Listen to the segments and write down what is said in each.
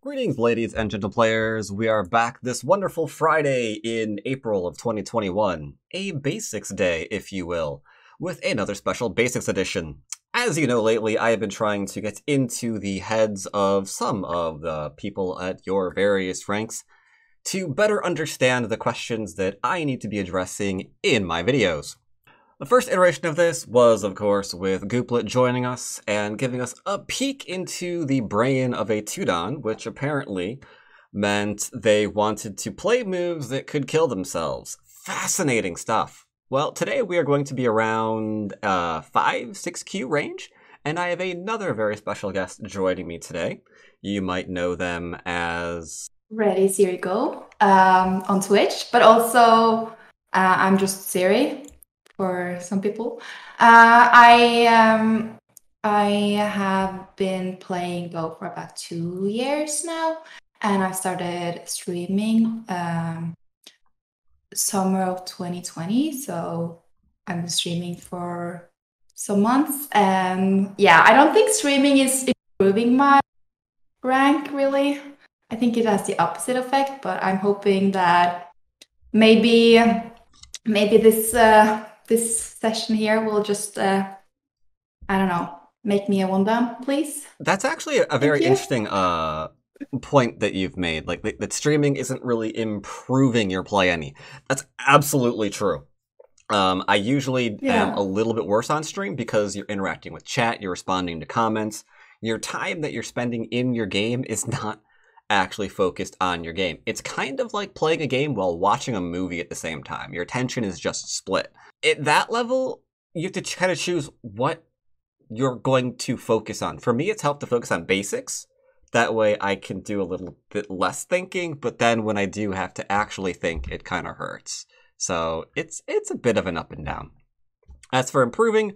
Greetings, ladies and gentle players. We are back this wonderful Friday in April of 2021, a Basics Day, if you will, with another special Basics edition. As you know, lately I have been trying to get into the heads of some of the people at your various ranks to better understand the questions that I need to be addressing in my videos. The first iteration of this was, of course, with Gooplet joining us and giving us a peek into the brain of a Tudon, which apparently meant they wanted to play moves that could kill themselves. Fascinating stuff. Well, today we are going to be around 5-6Q range, and I have another very special guest joining me today. You might know them as... Ready, Siri, go on Twitch, but also I'm just Siri for some people. I have been playing Go for about 2 years now, and I started streaming summer of 2020. So I'm streaming for some months, and yeah, I don't think streaming is improving my rank really. I think it has the opposite effect, but I'm hoping that maybe this session here will just I don't know, make me a one-down, please. That's actually a very interesting point that you've made. Like that streaming isn't really improving your play any. That's absolutely true. I usually am a little bit worse on stream because you're interacting with chat, you're responding to comments. Your time that you're spending in your game is not actually focused on your game. It's kind of like playing a game while watching a movie at the same time. Your attention is just split. At that level, you have to kind of choose what you're going to focus on. For me, it's helped to focus on basics. That way I can do a little bit less thinking, but then when I do have to actually think, it kind of hurts. So it's a bit of an up and down. As for improving,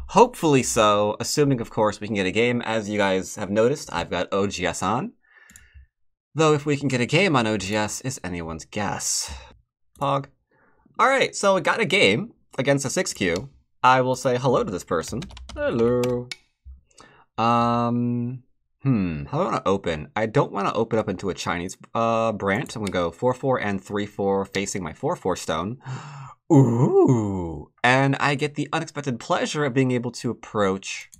hopefully so, assuming, of course, we can get a game. As you guys have noticed, I've got OGS on. Though if we can get a game on OGS is anyone's guess. Pog. Alright, so we got a game against a 6Q. I will say hello to this person. Hello. How do I want to open? I don't want to open up into a Chinese branch. I'm going to go 4-4 and 3-4 facing my 4-4 stone. Ooh. And I get the unexpected pleasure of being able to approach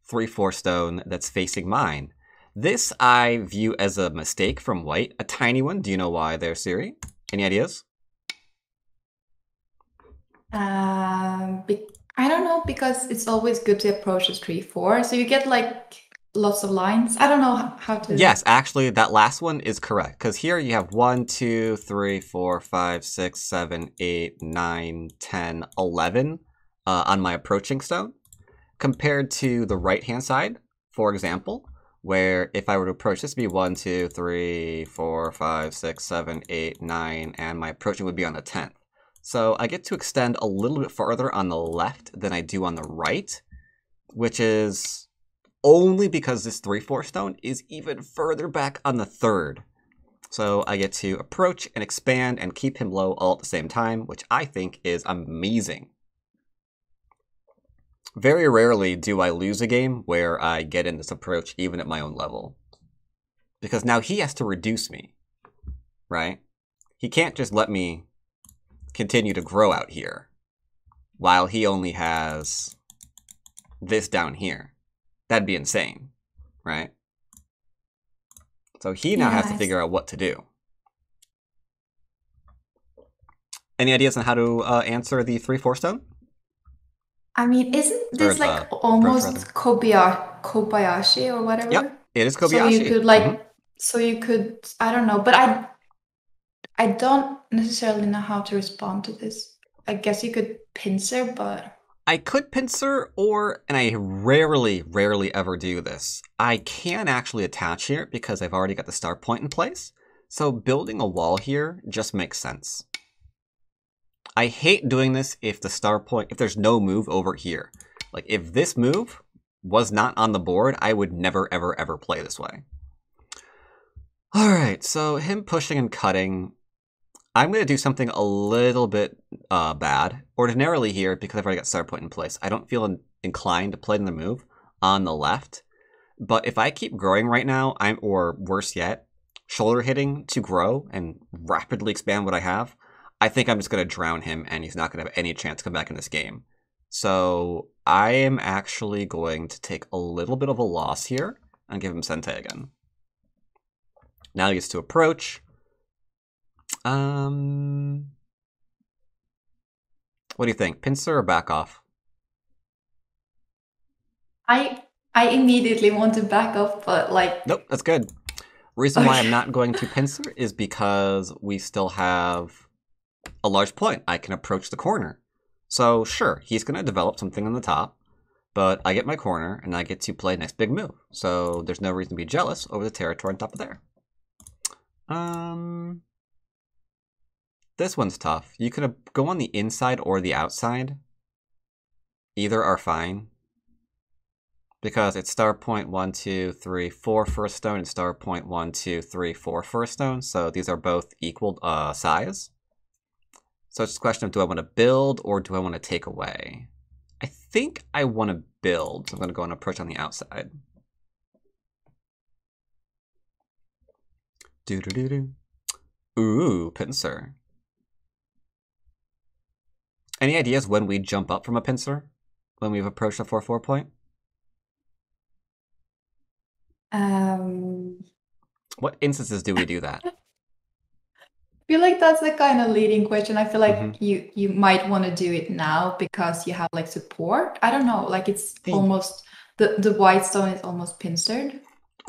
3-4 stone that's facing mine. This I view as a mistake from white, a tiny one. Do you know why there, Siri? Any ideas? I don't know, because it's always good to approach a 3-4, so you get like lots of lines. I don't know how to... Yes, actually, that last one is correct, because here you have 1, 2, 3, 4, 5, 6, 7, 8, 9, 10, 11 on my approaching stone, compared to the right-hand side, for example, where if I were to approach, this would be 1, 2, 3, 4, 5, 6, 7, 8, 9, and my approaching would be on the 10th. So I get to extend a little bit farther on the left than I do on the right, which is only because this 3-4 stone is even further back on the 3rd. So I get to approach and expand and keep him low all at the same time, which I think is amazing. Very rarely do I lose a game where I get in this approach even at my own level. Because now he has to reduce me, right? He can't just let me continue to grow out here while he only has this down here. That'd be insane, right? So he now has to figure out what to do. Any ideas on how to answer the 3-4 stone? I mean, isn't this like almost Kobayashi or whatever? Yep, it is Kobayashi. So you could like, so you could, I don't know, but I don't necessarily know how to respond to this. I guess you could pincer, but... I could pincer, and I rarely ever do this. I can actually attach here because I've already got the start point in place. So building a wall here just makes sense. I hate doing this if the start point, if there's no move over here. Like if this move was not on the board, I would never ever play this way. All right, so him pushing and cutting. I'm going to do something a little bit bad. Ordinarily here, because I've already got start point in place, I don't feel inclined to play the move on the left. But if I keep growing right now, or worse yet, shoulder hitting to grow and rapidly expand what I have, I think I'm just going to drown him and he's not going to have any chance to come back in this game. So I am actually going to take a little bit of a loss here and give him Sensei again. Now he gets to approach. What do you think? Pincer or back off? I immediately want to back off, but like... Nope, that's good. Reason why I'm not going to pincer is because we still have a large point. I can approach the corner. So sure, he's going to develop something on the top, but I get my corner and I get to play next big move. So there's no reason to be jealous over the territory on top of there. This one's tough. You could go on the inside or the outside. Either are fine. Because it's star point 1, 2, 3, 4 for a stone, and star point 1, 2, 3, 4 for a stone. So these are both equal size. So it's just a question of, do I want to build or do I want to take away? I think I want to build. So I'm going to go and approach on the outside. Doo-doo-doo-doo. Ooh, pincer. Any ideas when we jump up from a pincer? When we've approached a 4-4 point? What instances do we do that? I feel like that's the kind of leading question. I feel like you might want to do it now because you have like support. I don't know, like it's almost the white stone is almost pincered.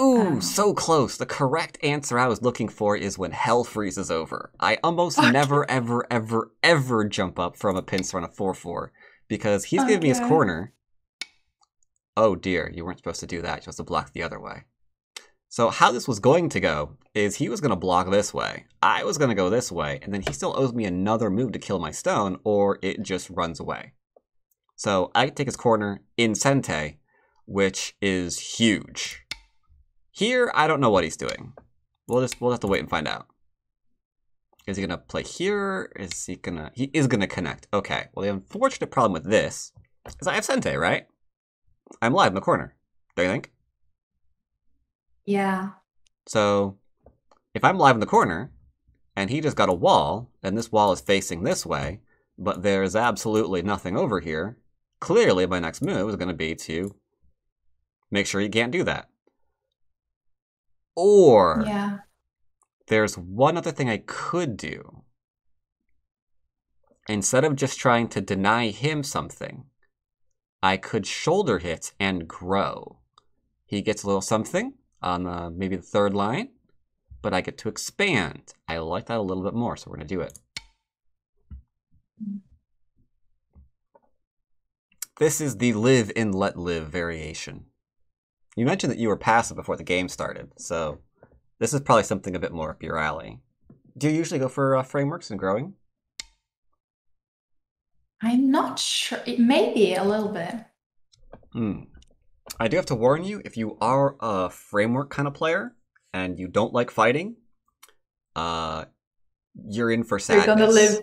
Ooh, so close. The correct answer I was looking for is when hell freezes over. I almost never, ever, ever, ever jump up from a pincer on a 4-4 because he's giving me his corner. Oh dear, you weren't supposed to do that. You're supposed to block the other way. So how this was going to go is he was going to block this way. I was going to go this way, and then he still owes me another move to kill my stone, or it just runs away. So I take his corner in Sensei, which is huge. Here, I don't know what he's doing. We'll have to wait and find out. Is he going to play here? Is he going to... He is going to connect. Okay, well the unfortunate problem with this is I have Sensei, right? I'm live in the corner, don't you think? Yeah. So, if I'm live in the corner, and he just got a wall, and this wall is facing this way, but there's absolutely nothing over here, clearly my next move is going to be to make sure he can't do that. Or, there's one other thing I could do. Instead of just trying to deny him something, I could shoulder hit and grow. He gets a little something on maybe the third line, but I get to expand. I like that a little bit more, so we're going to do it. This is the live and let live variation. You mentioned that you were passive before the game started, so this is probably something a bit more up your alley. Do you usually go for frameworks and growing? I'm not sure. It may be a little bit. I do have to warn you, if you are a framework kind of player and you don't like fighting, you're in for sadness.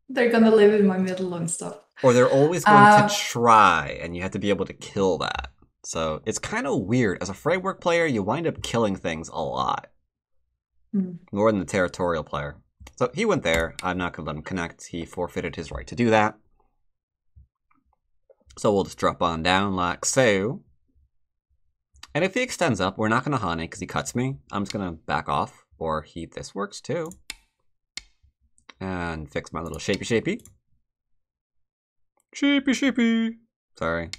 They're gonna live in my middle and stuff. Or they're always going to try, and you have to be able to kill that. So it's kind of weird. As a framework player, you wind up killing things a lot. More than the territorial player. So he went there. I'm not going to let him connect. He forfeited his right to do that. So we'll just drop on down like so. And if he extends up, we're not going to hunt it because he cuts me. I'm just going to back off. Or this works too. And fix my little shapey. Shapey. Sorry.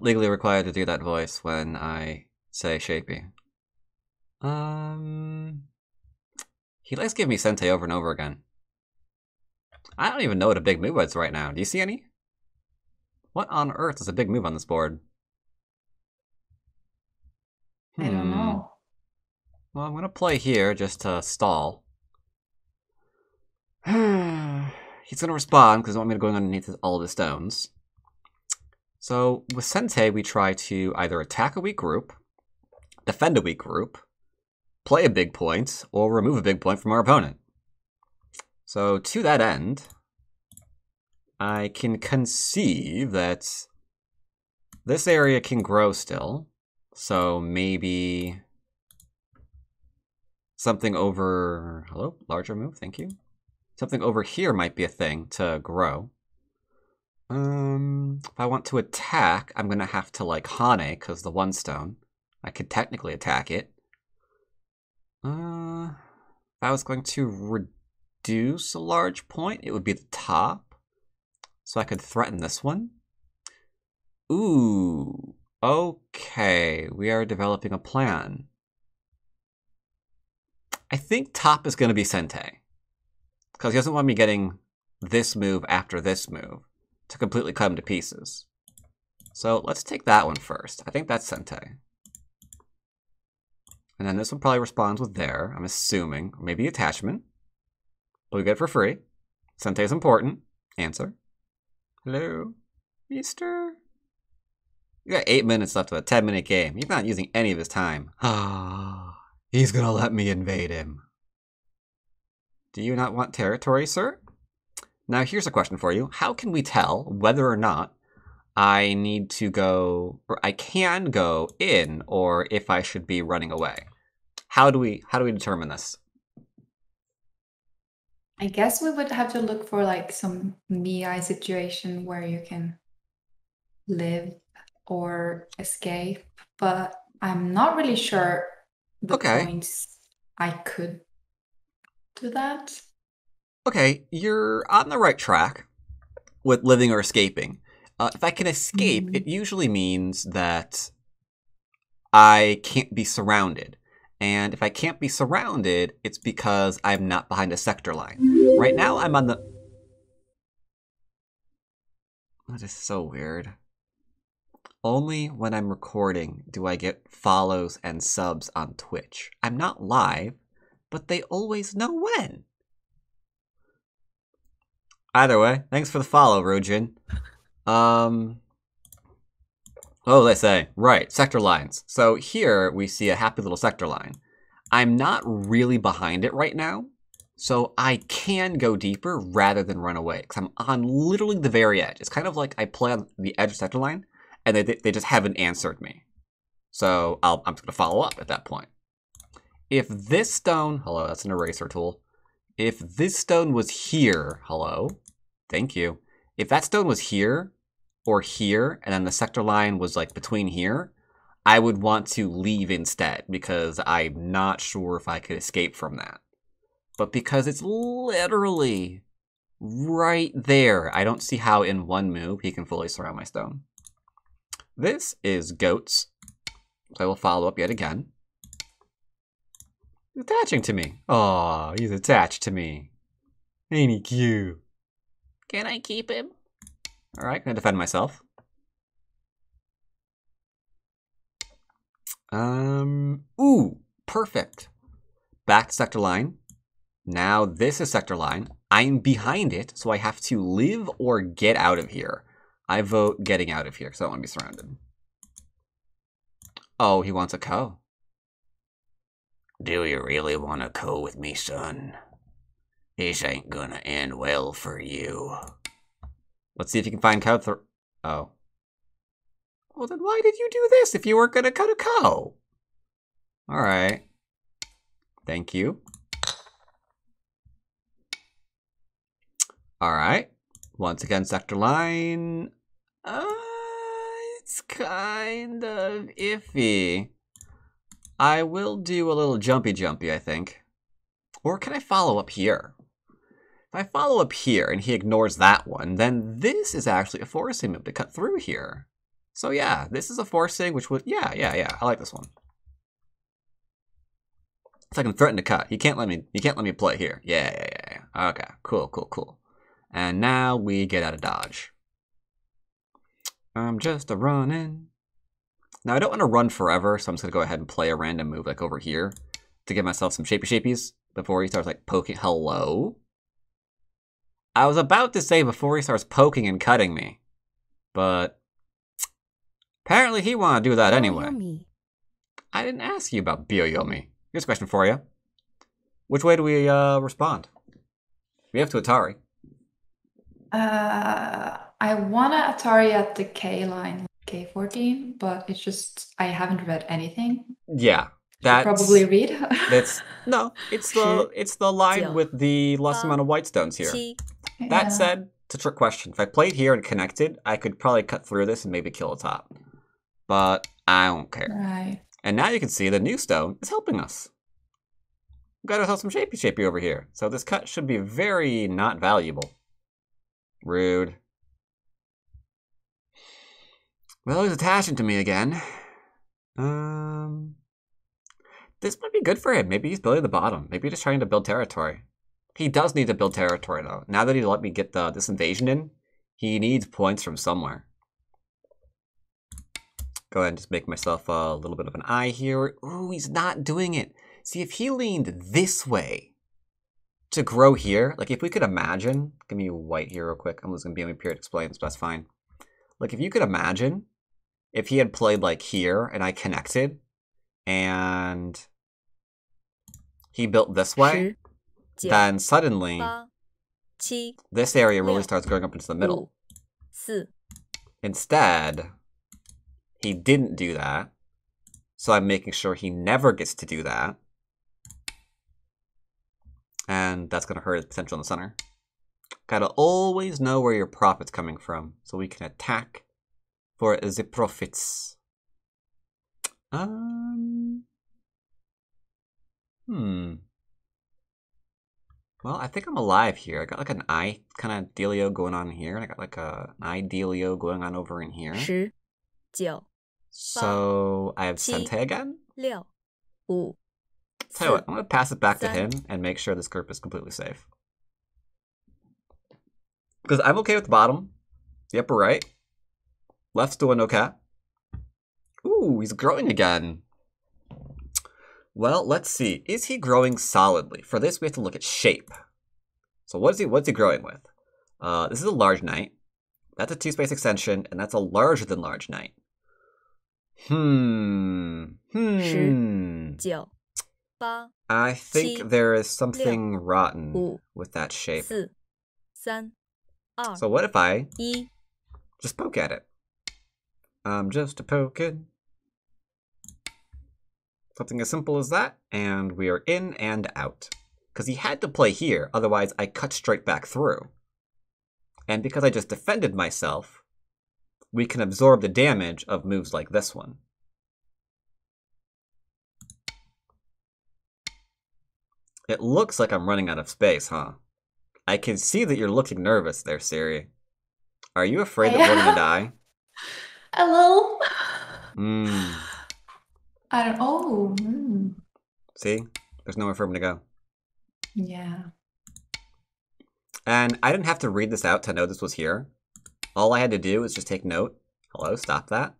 Legally required to do that voice when I say shapey. He likes giving me Sensei over and over again. I don't even know what a big move is right now. Do you see any? What on earth is a big move on this board? I don't know. Well, I'm going to play here just to stall. He's going to respond because he wants me to go underneath all of the stones. So with Sensei, we try to either attack a weak group, defend a weak group, play a big point, or remove a big point from our opponent. So to that end, I can conceive that This area can grow still. So maybe something over... Hello? Larger move, thank you. Something over here might be a thing to grow. If I want to attack, I'm going to have to, like, Hane, because the one stone. I could technically attack it. If I was going to reduce a large point, it would be the top. So I could threaten this one. Ooh, okay. We are developing a plan. I think top is going to be Sensei. Because he doesn't want me getting this move after this move to completely cut him to pieces. So let's take that one first. I think that's Sensei. And then this one probably responds with there, I'm assuming. Maybe attachment. But we get it for free. Sensei is important. Answer. Hello, mister? You got 8 minutes left of a 10-minute game. He's not using any of his time. Ah, he's gonna let me invade him. Do you not want territory, sir? Now here's a question for you. How can we tell whether or not I need to go, or I can go in, or if I should be running away? How do we determine this? I guess we would have to look for like some Mii situation where you can live or escape, but I'm not really sure the points I could do that. Okay, you're on the right track with living or escaping. If I can escape, it usually means that I can't be surrounded. And if I can't be surrounded, it's because I'm not behind a sector line. Right now, I'm on the... That is so weird. Only when I'm recording do I get follows and subs on Twitch. I'm not live, but they always know when. Either way, thanks for the follow, Rojin. What was I say? Right, sector lines. So here we see a happy little sector line. I'm not really behind it right now, so I can go deeper rather than run away, because I'm on literally the very edge. It's kind of like I play on the edge of sector line, and they just haven't answered me. So I'm just going to follow up at that point. If this stone... Hello, that's an eraser tool. If this stone was here... Hello? Thank you. If that stone was here... or here, and then the sector line was like between here, I would want to leave instead because I'm not sure if I could escape from that. But because it's literally right there, I don't see how in one move he can fully surround my stone. This is goats. So I will follow up yet again. He's attaching to me. Aw, he's attached to me. Ain't he cute? Can I keep him? Alright, gonna defend myself. Ooh, perfect. Back to sector line. Now this is sector line. I'm behind it, so I have to live or get out of here. I vote getting out of here, because I don't want to be surrounded. Oh, he wants a co. Do you really want to co with me, son? This ain't gonna end well for you. Let's see if you can find co. Oh. Well, then why did you do this if you weren't gonna cut a co? Alright. Thank you. Alright. Once again, sector line. It's kind of iffy. I will do a little jumpy, I think. Or can I follow up here? If I follow up here and he ignores that one, then this is actually a forcing move to cut through here. So yeah, this is a forcing, which would, yeah, I like this one. So I can threaten to cut. He can't let me play here. Yeah. Okay, cool. And now we get out of dodge. I'm just a running. Now I don't want to run forever, so I'm just gonna go ahead and play a random move like over here to give myself some shapey-shapies before he starts like poking. Hello? I was about to say before he starts poking and cutting me, but apparently he wanted to do that anyway. I didn't ask you about Byoyomi. Here's a question for you. Which way do we respond? We have to Atari. I want to Atari at the K line. K14, but it's just I haven't read anything. Yeah, Should probably read. it's the line with the less amount of white stones here. That said, it's a trick question. If I played here and connected, I could probably cut through this and maybe kill a top. But I don't care. Right. And now you can see the new stone is helping us. We've got ourselves some shapey over here. So this cut should be very not valuable. Rude. Well, he's attaching to me again. This might be good for him. Maybe he's building the bottom. Maybe he's just trying to build territory. He does need to build territory, though. Now that he let me get this invasion in, he needs points from somewhere. Go ahead and just make myself a little bit of an eye here. Ooh, he's not doing it. See, if he leaned this way to grow here, like if we could imagine, give me white here real quick. I'm just going to be on my period explains, but that's fine. Like if you could imagine if he had played like here and I connected and he built this way, then suddenly this area really starts going up into the middle. Instead, he didn't do that, so I'm making sure he never gets to do that. And that's going to hurt his potential in the center. Gotta always know where your profit's coming from, so we can attack for the profits. Well, I think I'm alive here. I got like an eye kind of dealio going on here, and I got like an eye dealio going on over in here. 10, 9, So I have Sensei again. 6, 5, Tell you what, I'm gonna pass it back to him and make sure this group is completely safe. Because I'm okay with the bottom, the upper right, left's doing okay. Ooh, he's growing again. Well, let's see. Is he growing solidly? For this, we have to look at shape. So what's he growing with? This is a large knight. That's a 2-space extension, and that's a larger than large knight. 10, 9, 8, I think there is something rotten 5, with that shape. 4, 3, 2, So what if I 1. just poke at it? I'm just a poking. Something as simple as that, and we are in and out. Because he had to play here, otherwise I cut straight back through. And because I just defended myself, we can absorb the damage of moves like this one. It looks like I'm running out of space, huh? I can see that you're looking nervous there, Siri. Are you afraid that we're gonna die? A little. Hmm. I don't. Oh. See? There's nowhere for him to go. Yeah. And I didn't have to read this out to know this was here. All I had to do was just take note. Hello, stop that.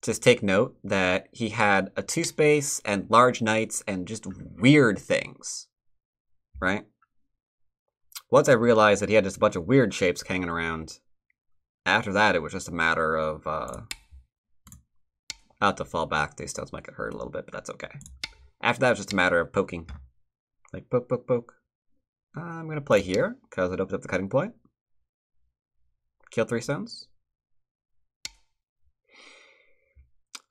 Just take note that he had a 2-space and large knights and just weird things. Right? Once I realized that he had just a bunch of weird shapes hanging around, after that it was just a matter of I'll have to fall back. These stones might get hurt a little bit, but that's okay. After that, it was just a matter of poking. Like, poke, poke, poke. I'm going to play here, because it opens up the cutting point. Kill 3 stones.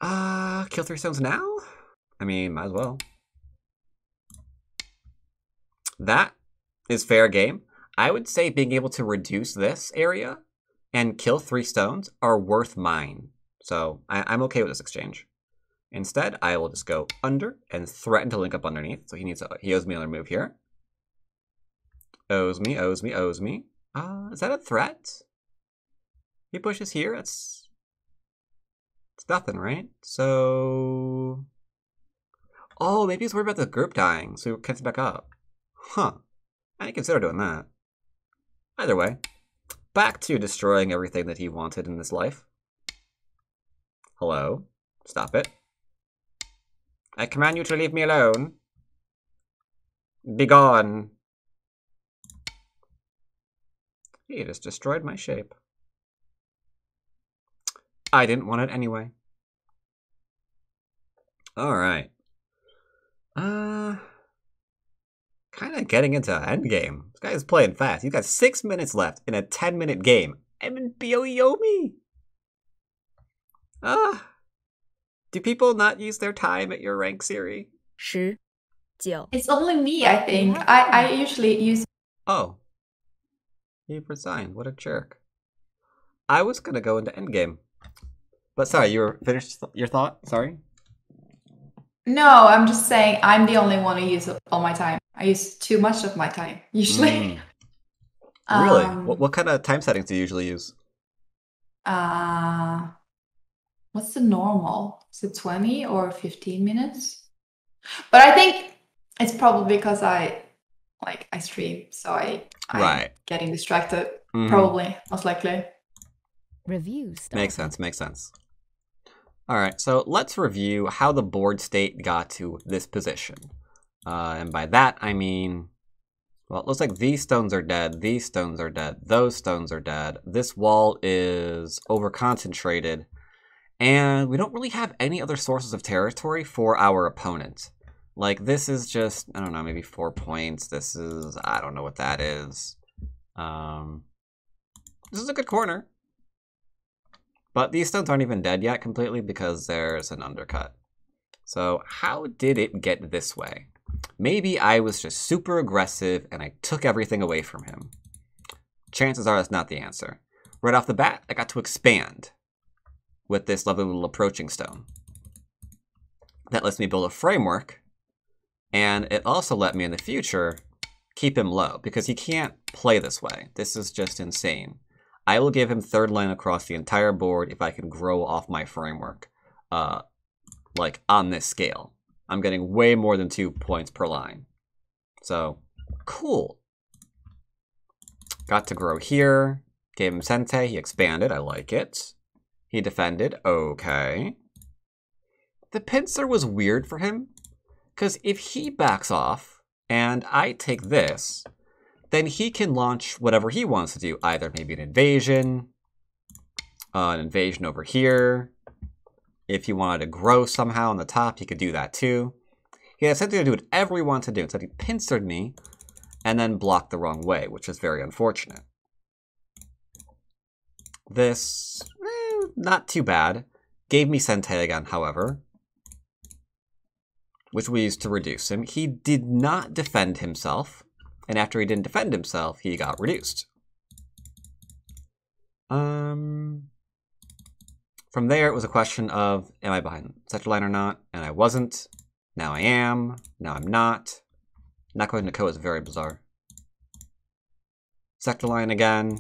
Kill 3 stones now? I mean, might as well. That is fair game. I would say being able to reduce this area and kill 3 stones are worth mine. So I'm okay with this exchange. Instead, I will just go under and threaten to link up underneath. So he owes me another move here. Owes me, owes me, owes me. Is that a threat? He pushes here. It's nothing, right? So, oh, maybe he's worried about the group dying, so he gets back up. Huh? I didn't consider doing that. Either way, back to destroying everything that he wanted in this life. Hello? Stop it. I command you to leave me alone. Be gone. He just destroyed my shape. I didn't want it anyway. Alright. Kind of getting into endgame. This guy's playing fast. He's got 6 minutes left in a 10-minute game. I'm in Byoyomi. Do people not use their time at your rank, Siri? 十九 It's only me, I think. I usually use... Oh. You've resigned. What a jerk. I was gonna go into endgame. But sorry, you were finished your thought? Sorry? No, I'm just saying I'm the only one who uses all my time. I use too much of my time, usually. Really? What kind of time settings do you usually use? What's the normal? Is it 20 or 15 minutes? But I think it's probably because I stream, so I'm getting distracted. Probably, most likely. Reviews. Makes sense. All right, so let's review how the board state got to this position. And by that, I mean, well, it looks like these stones are dead, these stones are dead, those stones are dead. This wall is over-concentrated, and we don't really have any other sources of territory for our opponent. Like, this is just, I don't know, maybe 4 points. This is, I don't know what that is. This is a good corner. But these stones aren't even dead yet completely because there's an undercut. So how did it get this way? Maybe I was just super aggressive and I took everything away from him. Chances are that's not the answer. Right off the bat, I got to expand with this lovely little approaching stone. That lets me build a framework, and it also let me in the future keep him low because he can't play this way. This is just insane. I will give him third line across the entire board if I can grow off my framework, like on this scale. I'm getting way more than 2 points per line. So, cool. Got to grow here. Gave him Sensei. He expanded. I like it. He defended. Okay. The pincer was weird for him, because if he backs off and I take this, then he can launch whatever he wants to do. Either maybe an invasion over here. If he wanted to grow somehow on the top, he could do that too. He had something to do whatever he wanted to do. Instead, he pincered me and then blocked the wrong way, which is very unfortunate. This, not too bad. Gave me Sensei again, however, which we used to reduce him. He did not defend himself. And after he didn't defend himself, he got reduced. From there, it was a question of, am I behind sector line or not? And I wasn't. Now I am. Now I'm not. Not going to code is very bizarre. Sector line again.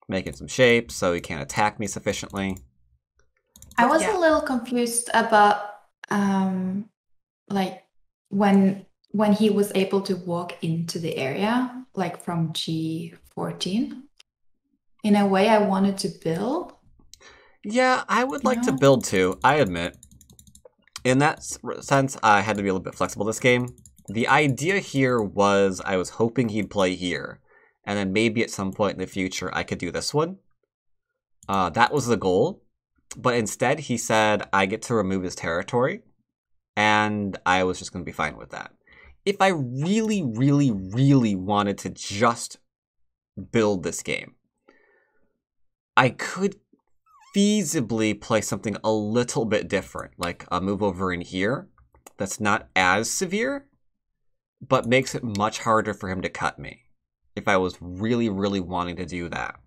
Making some shapes so he can't attack me sufficiently. I was a little confused about, like, when he was able to walk into the area, like from G14. In a way, I wanted to build. Yeah, I would like to build too, I admit. In that sense, I had to be a little bit flexible this game. The idea here was I was hoping he'd play here, and then maybe at some point in the future I could do this one. That was the goal, but instead he said I get to remove his territory, and I was just going to be fine with that. If I really, really, really wanted to just build this game, I could feasibly play something a little bit different, like a move over in here that's not as severe, but makes it much harder for him to cut me, if I was really, really wanting to do that.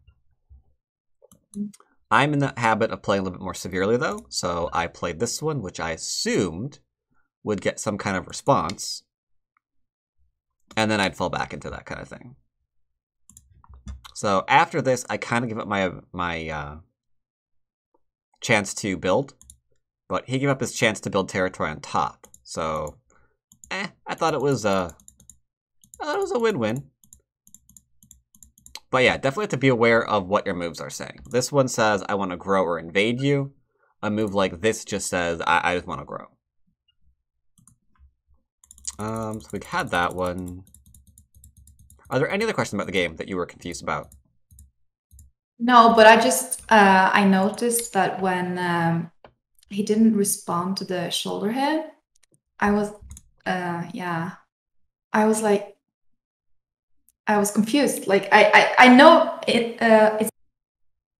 I'm in the habit of playing a little bit more severely, though, so I played this one, which I assumed would get some kind of response, and then I'd fall back into that kind of thing. So after this, I kind of give up my chance to build, but he gave up his chance to build territory on top. So, I thought it was a win-win. But yeah, definitely have to be aware of what your moves are saying. This one says, I want to grow or invade you. A move like this just says, I just want to grow. So we had that one. Are there any other questions about the game that you were confused about? No, but I just, I noticed that when he didn't respond to the shoulder head, I was, I was like, I was confused. Like, I know it's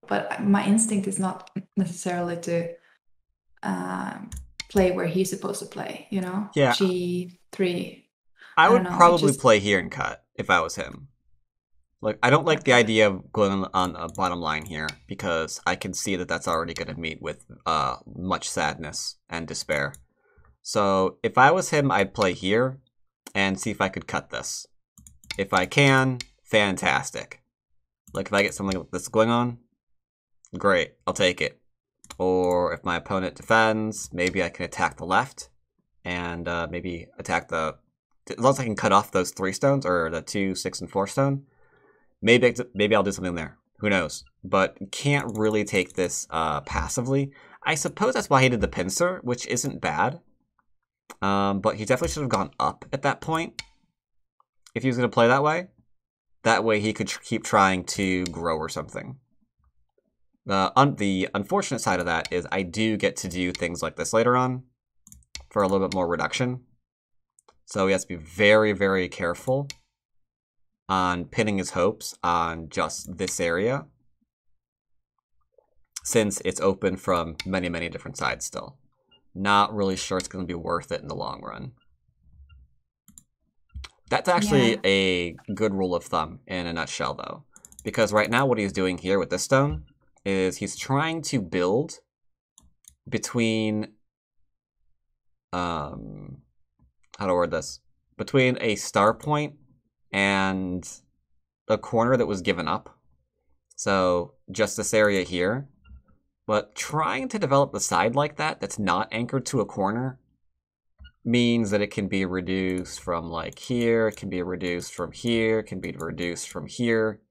but my instinct is not necessarily to play where he's supposed to play, you know? Yeah. G3. I would probably play here and cut if I was him. Like, I don't like the idea of going on a bottom line here because I can see that that's already going to meet with much sadness and despair. So if I was him, I'd play here and see if I could cut this. If I can, fantastic. Like if I get something like this going on, great, I'll take it. Or if my opponent defends, maybe I can attack the left and maybe attack the... As long as I can cut off those 3 stones, or the 2, 6, and 4 stone, maybe I'll do something there. Who knows? But can't really take this passively. I suppose that's why he did the pincer, which isn't bad. But he definitely should have gone up at that point if he was going to play that way. That way he could keep trying to grow or something. The unfortunate side of that is I do get to do things like this later on for a little bit more reduction. So he has to be very, very careful on pinning his hopes on just this area, since it's open from many, many different sides still. Not really sure it's going to be worth it in the long run. That's actually a good rule of thumb in a nutshell, though. Because right now what he's doing here with this stone is he's trying to build between... how to word this? Between a star point and a corner that was given up. So just this area here. But trying to develop the side like that that's not anchored to a corner means that it can be reduced from like here, it can be reduced from here, it can be reduced from here.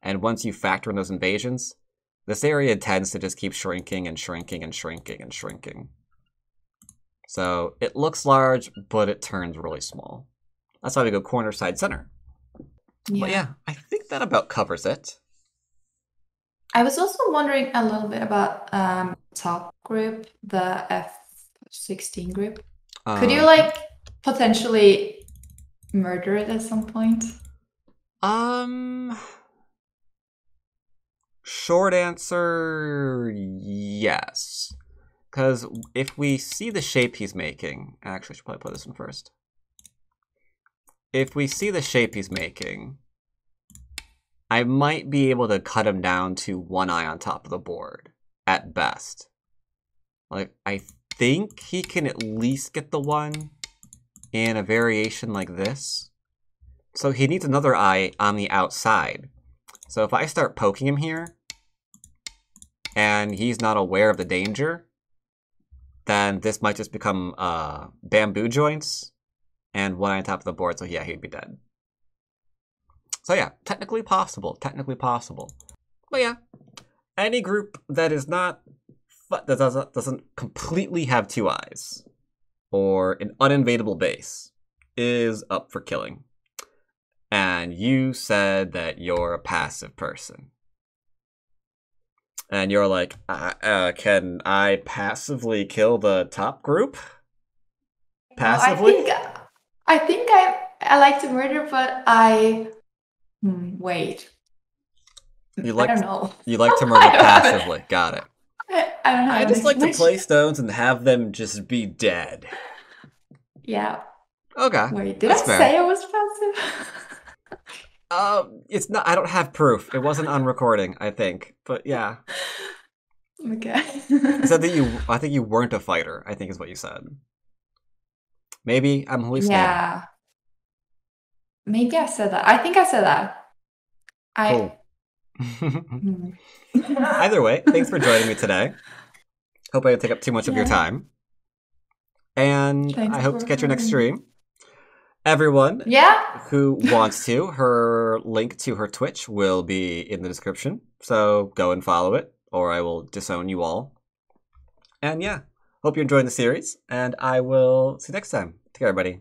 And once you factor in those invasions, this area tends to just keep shrinking and shrinking and shrinking and shrinking. So it looks large, but it turns really small. That's why we go corner, side, center. Yeah. But yeah, I think that about covers it. I was also wondering a little bit about top group, the F16 group. Could you like potentially murder it at some point? Short answer, yes. Because if we see the shape he's making... Actually, I should probably put this in first. If we see the shape he's making, I might be able to cut him down to 1 eye on top of the board, at best. Like, I think he can at least get the 1 in a variation like this. So he needs another eye on the outside. So if I start poking him here, and he's not aware of the danger, then this might just become bamboo joints and 1 eye on top of the board, so yeah, he'd be dead. So yeah, technically possible, But yeah, any group that is not, that doesn't completely have 2 eyes, or an uninvadable base, is up for killing. And you said that you're a passive person. And you're like, can I passively kill the top group? Passively? I think I like to murder, but wait. I don't know. You like to murder passively. Got it. I don't know. I just like to play stones and have them just be dead. Yeah. Okay. Wait, did I say I was passive? It's not. I don't have proof. It wasn't on recording, I think. But yeah. Okay. You said that I think you weren't a fighter, I think is what you said. Maybe I'm hallucinating. Yeah. Maybe I said that. I think I said that. Cool. Either way, thanks for joining me today. Hope I didn't take up too much of your time. And I hope to catch your next stream. Everyone who wants to, her link to her Twitch will be in the description. So go and follow it, or I will disown you all. And yeah, hope you're enjoying the series, and I will see you next time. Take care, everybody.